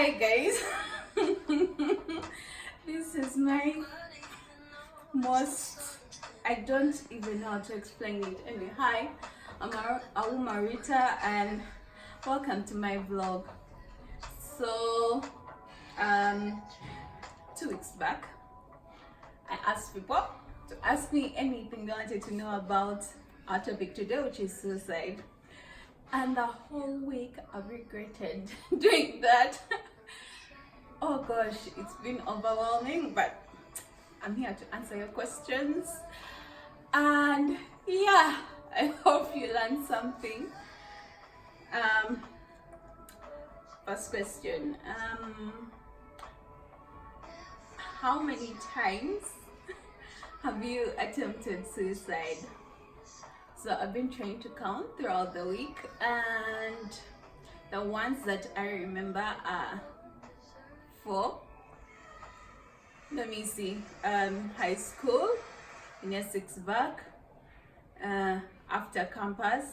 Hi guys. This is my most, I don't even know how to explain it. Anyway, hi, I'm Auma Rita and welcome to my vlog. So, 2 weeks back, I asked people to ask me anything they wanted to know about our topic today, which is suicide. And the whole week I've regretted doing that. Oh gosh, it's been overwhelming, but I'm here to answer your questions. And yeah, I hope you learned something. First question. How many times have you attempted suicide? So I've been trying to count throughout the week, and the ones that I remember are 4. Let me see. High school, in year 6 back, after campus,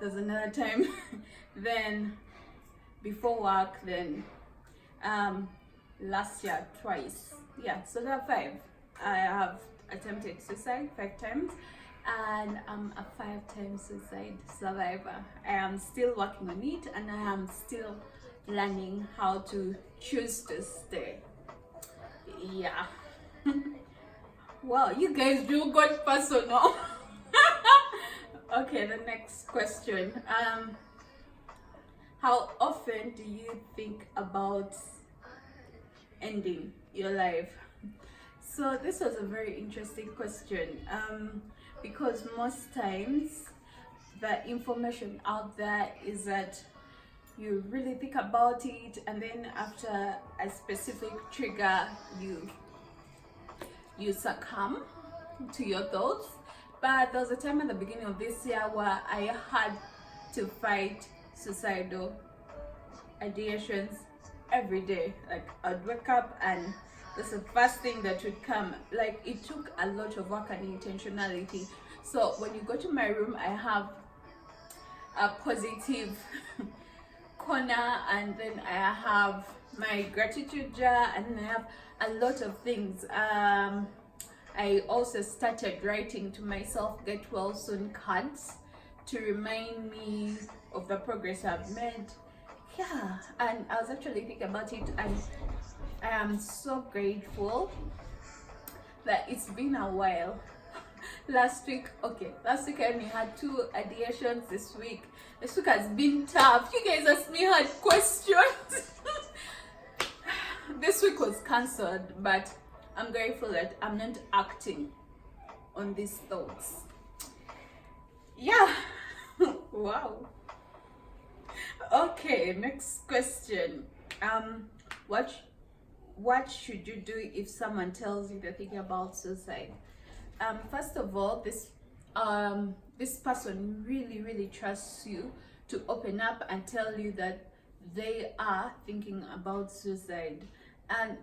there's another time, then before work, then last year twice. Yeah, so there are 5. I have attempted suicide 5 times, and I'm a 5-time suicide survivor. I am still working on it, and I am still learning how to choose to stay. Yeah. Well, you guys do got personal. Okay, the next question. How often do you think about ending your life? So this was a very interesting question, because most times the information out there is that you really think about it, and then after a specific trigger you succumb to your thoughts. But there was a time at the beginning of this year where I had to fight suicidal ideations every day. Like, I'd wake up and that's the first thing that would come. Like, it took a lot of work and intentionality. So when you go to my room, I have a positive corner, and then I have my gratitude jar, and I have a lot of things. I also started writing to myself get well soon cards to remind me of the progress I've made. Yeah, and I was actually thinking about it, and I am so grateful that it's been a while. Last week I only had 2 ideations. This week has been tough. You guys asked me hard questions. This week was cancelled, but I'm grateful that I'm not acting on these thoughts. Yeah. Wow. Okay, next question. What should you do if someone tells you they're thinking about suicide? First of all, this person really trusts you to open up and tell you that they are thinking about suicide. And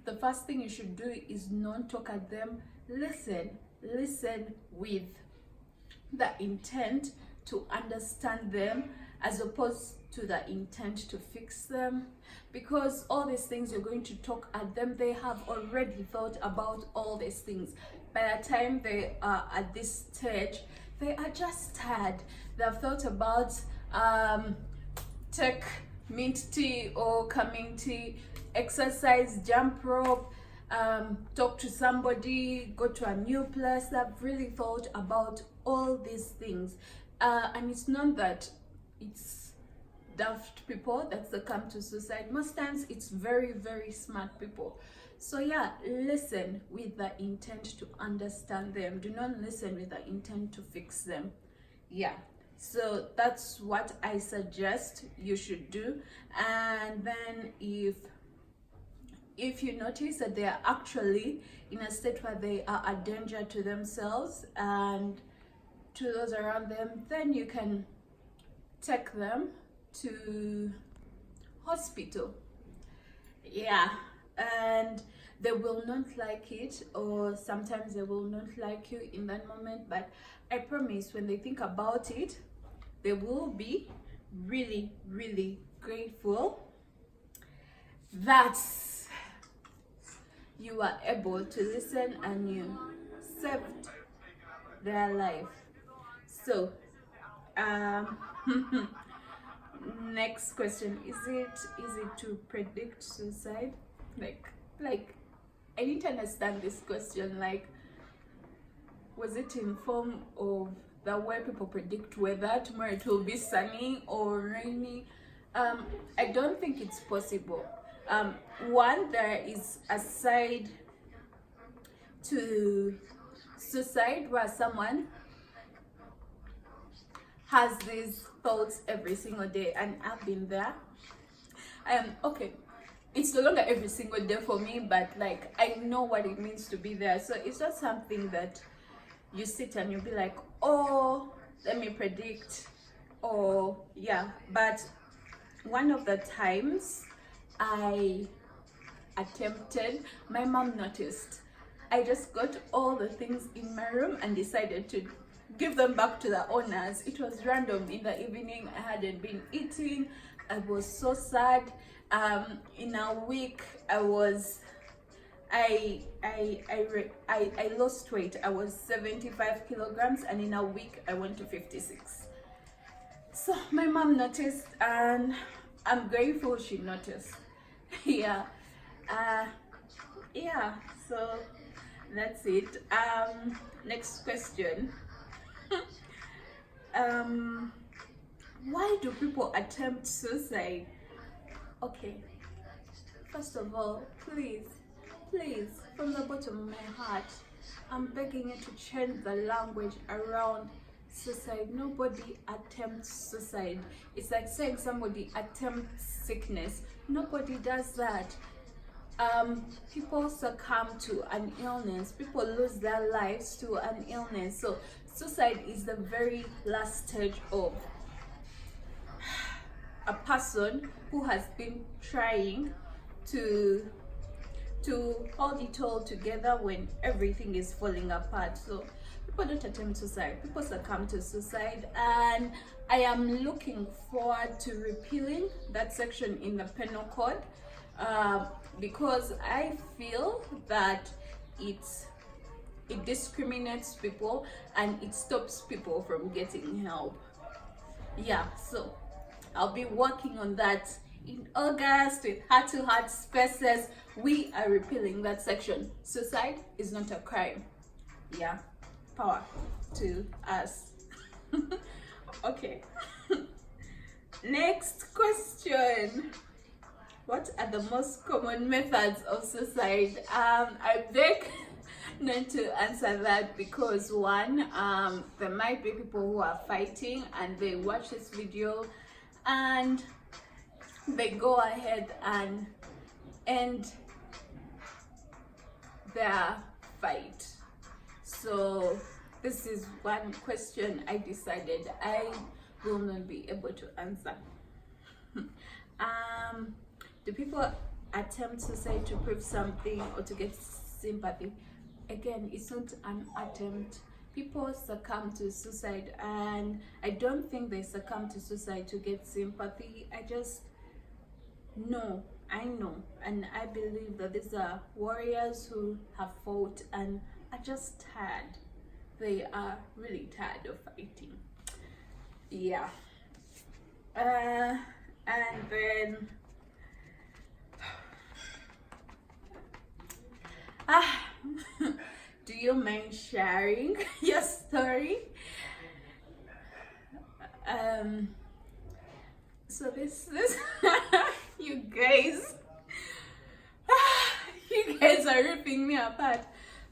the first thing you should do is not talk at them. Listen with the intent to understand them, as opposed to the intent to fix them, because all these things you're going to talk at them, they have already thought about all these things. By the time they are at this stage, they are just tired. They've thought about take mint tea or coming tea, exercise, jump rope, talk to somebody, go to a new place. They've really thought about all these things, and it's not that it's daft people that succumb to suicide. Most times it's very smart people. So yeah, listen with the intent to understand them. Do not listen with the intent to fix them. Yeah, so that's what I suggest you should do. And then if you notice that they are actually in a state where they are a danger to themselves and to those around them, then you can take them to hospital. Yeah, and They will not like it, or sometimes they will not like you in that moment, but I promise when they think about it, they will be really, really grateful that you are able to listen and you saved their life. So next question, is it easy to predict suicide? Like I need to understand this question. Like, was it in form of the way people predict weather, tomorrow it will be sunny or rainy? I don't think it's possible. One, there is a side to suicide where someone has these thoughts every single day, and I've been there. Okay, it's no longer every single day for me, but like I know what it means to be there. So it's not something that you sit and you'll be like, oh, let me predict, or yeah. But one of the times I attempted, my mom noticed. I just got all the things in my room and decided to give them back to the owners. It was random. In the evening, I hadn't been eating. I was so sad. In a week, I lost weight. I was 75 kilograms, and in a week, I went to 56. So my mom noticed, and I'm grateful she noticed. Yeah. Yeah. So that's it. Next question. Why do people attempt suicide? Okay, first of all, please, from the bottom of my heart, I'm begging you to change the language around suicide. Nobody attempts suicide. It's like saying somebody attempts sickness. Nobody does that. People succumb to an illness. People lose their lives to an illness. So suicide is the very last stage of a person who has been trying to hold it all together when everything is falling apart. So people don't attempt suicide, people succumb to suicide, and I am looking forward to repealing that section in the penal code, because I feel that it discriminates people and it stops people from getting help. Yeah, so I'll be working on that in August with Heart to Heart Spaces. We are repealing that section. Suicide is not a crime. Yeah, power to us. Okay. Next question. What are the most common methods of suicide? I beg not to answer that, because one, there might be people who are fighting and they watch this video and they go ahead and end their fight. So this is one question I decided I will not be able to answer. Do people attempt suicide to prove something or to get sympathy? Again, it's not an attempt. People succumb to suicide, and I don't think they succumb to suicide to get sympathy. I know, and I believe that these are warriors who have fought and are just tired. They are really tired of fighting. Yeah. And then do you mind sharing your story? So this you guys are ripping me apart.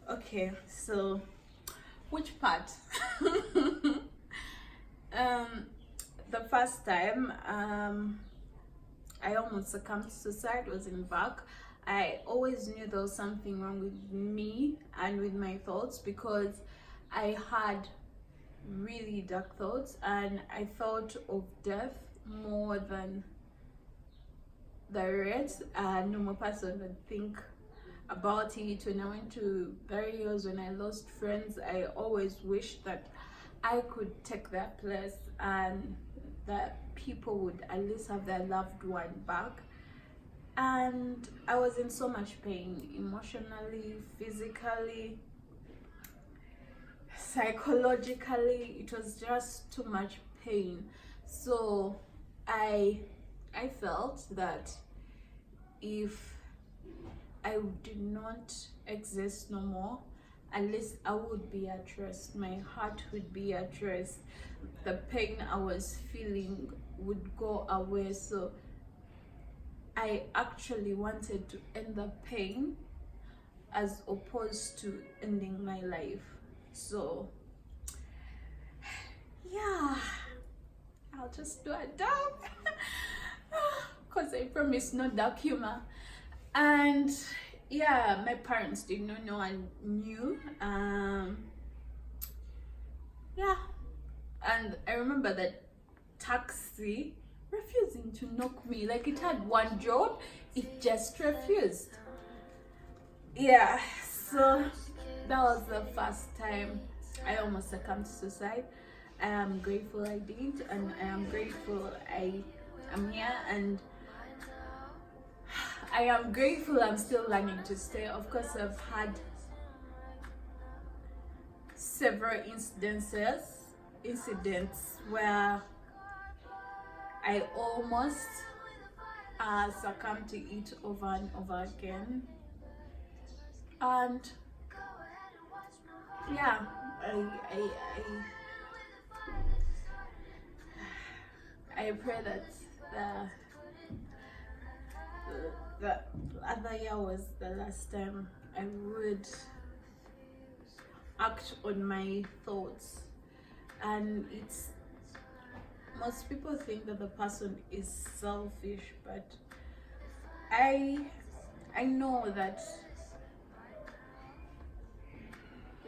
Okay, so which part? The first time I almost succumbed to suicide was in VAC. I always knew there was something wrong with me and with my thoughts, because I had really dark thoughts and I thought of death more than the rest. A normal person would think about it. When I went to burials, when I lost friends, I always wished that I could take their place and that people would at least have their loved one back. And I was in so much pain, emotionally, physically, psychologically. It was just too much pain. So I felt that if I did not exist no more, at least I would be at rest. My heart would be at rest. The pain I was feeling would go away. So I actually wanted to end the pain as opposed to ending my life. So yeah, I'll just do a dub because I promise no dark humor. And yeah, my parents did not know I knew. Yeah, and I remember that taxi refusing to knock me. Like, it had one job, it just refused. Yeah, so that was the first time I almost succumbed to suicide. I am grateful I did, and I am grateful I am here, and I am grateful I'm still learning to stay. Of course, I've had several incidents where I almost succumbed to it over and over again. And yeah, I pray that the other year was the last time I would act on my thoughts. And it's, most people think that the person is selfish, but I know that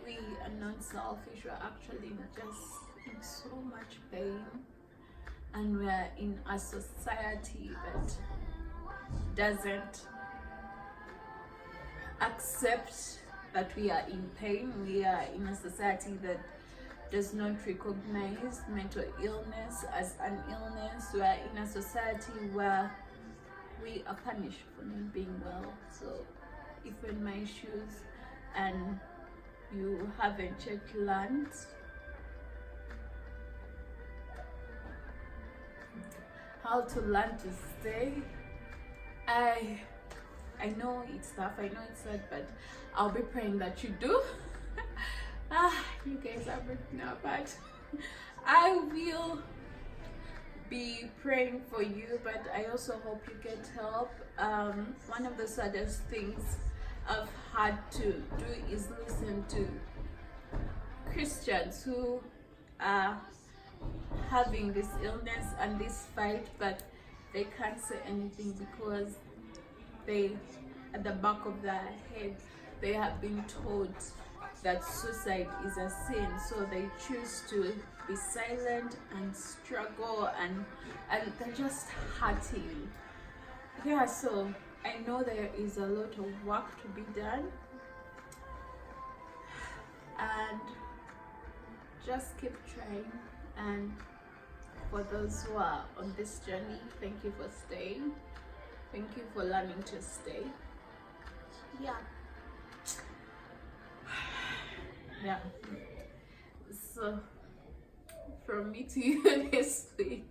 we are not selfish. We're actually just in so much pain, and we're in a society that doesn't accept that we are in pain. We are in a society that does not recognize mental illness as an illness. We are in a society where we are punished for not being well. So if you're in my shoes and you haven't yet learned how to learn to stay, I know it's tough, I know it's sad, but I'll be praying that you do. You guys are breaking up, but I will be praying for you, but I also hope you get help. One of the saddest things I've had to do is listen to Christians who are having this illness and this fight, but they can't say anything because they, at the back of their head, they have been told that suicide is a sin, so they choose to be silent and struggle, and they're just hurting. Yeah, so I know there is a lot of work to be done, and just keep trying. And for those who are on this journey, thank you for staying. Thank you for learning to stay. Yeah. Yeah. So from me to you this week,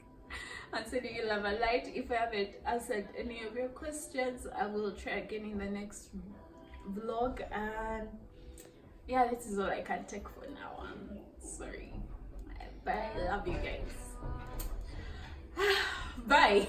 I'm sending you love and light. If I haven't answered any of your questions, I will try again in the next vlog. And yeah, this is all I can take for now. I'm sorry, but I love you guys. Bye.